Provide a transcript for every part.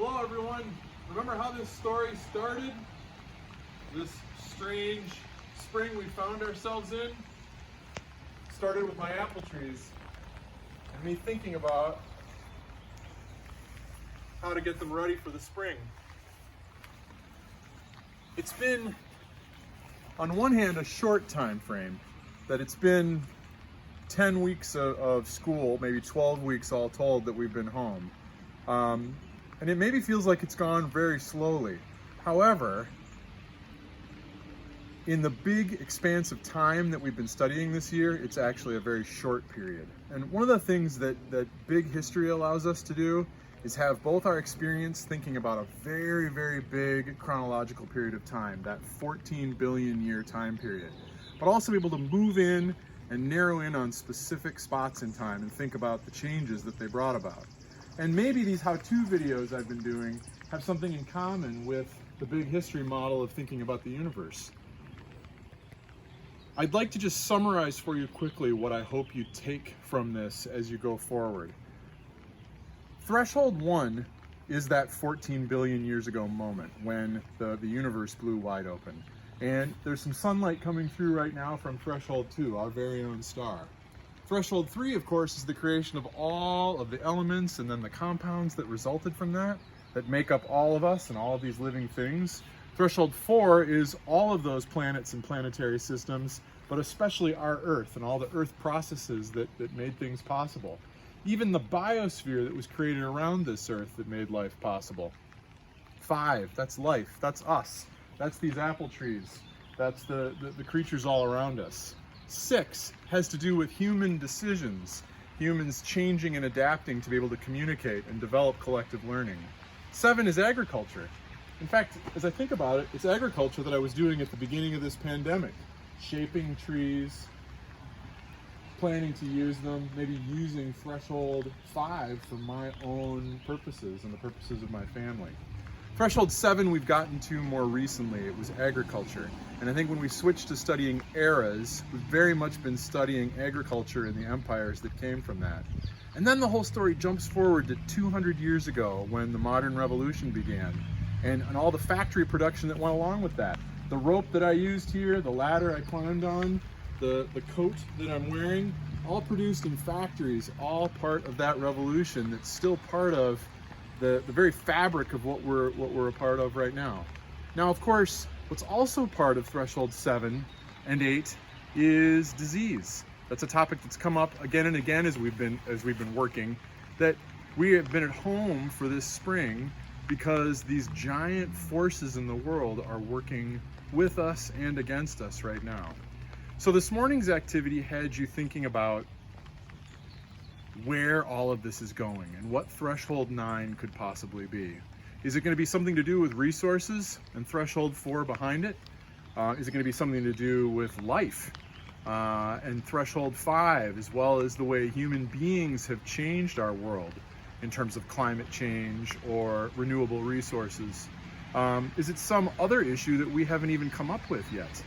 Hello everyone. Remember how this story started? This strange spring we found ourselves in? Started with my apple trees and me thinking about how to get them ready for the spring. It's been, on one hand, a short time frame, that it's been 10 weeks of school, maybe 12 weeks all told, that we've been home. And it maybe feels like it's gone very slowly. However, in the big expanse of time that we've been studying this year, it's actually a very short period. And one of the things that big history allows us to do is have both our experience thinking about a very, very big chronological period of time, that 14 billion year time period, but also be able to move in and narrow in on specific spots in time and think about the changes that they brought about. And maybe these how-to videos I've been doing have something in common with the big history model of thinking about the universe. I'd like to just summarize for you quickly what I hope you take from this as you go forward. Threshold 1 is that 14 billion years ago moment when the universe blew wide open. And there's some sunlight coming through right now from Threshold 2, our very own star. Threshold 3, of course, is the creation of all of the elements and then the compounds that resulted from that make up all of us and all of these living things. Threshold 4 is all of those planets and planetary systems, but especially our Earth and all the Earth processes that made things possible. Even the biosphere that was created around this Earth that made life possible. 5, that's life, that's us. That's these apple trees. That's the creatures all around us. 6 has to do with human decisions, humans changing and adapting to be able to communicate and develop collective learning. 7 is agriculture. In fact, as I think about it, it's agriculture that I was doing at the beginning of this pandemic. Shaping trees, planning to use them, maybe using Threshold 5 for my own purposes and the purposes of my family. Threshold 7 we've gotten to more recently. It was agriculture. And I think when we switched to studying eras, we've very much been studying agriculture and the empires that came from that. And then the whole story jumps forward to 200 years ago when the modern revolution began and all the factory production that went along with that. The rope that I used here, the ladder I climbed on, the coat that I'm wearing, all produced in factories, all part of that revolution that's still part of the very fabric of what we're a part of right now. Now, of course, what's also part of Threshold 7 and 8 is disease. That's a topic that's come up again and again as we've been working, that we have been at home for this spring because these giant forces in the world are working with us and against us right now. So this morning's activity had you thinking about where all of this is going and what Threshold 9 could possibly be. Is it going to be something to do with resources and Threshold 4 behind it? Is it going to be something to do with life and Threshold 5, as well as the way human beings have changed our world in terms of climate change or renewable resources? Is it some other issue that we haven't even come up with yet?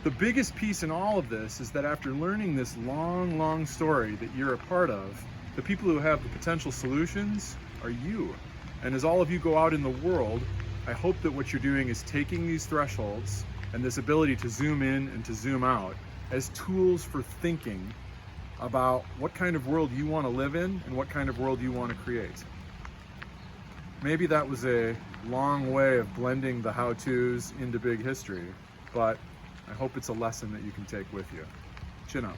The biggest piece in all of this is that after learning this long, long story that you're a part of, the people who have the potential solutions are you. And as all of you go out in the world, I hope that what you're doing is taking these thresholds and this ability to zoom in and to zoom out as tools for thinking about what kind of world you want to live in and what kind of world you want to create. Maybe that was a long way of blending the how-tos into big history, but I hope it's a lesson that you can take with you. Chin up.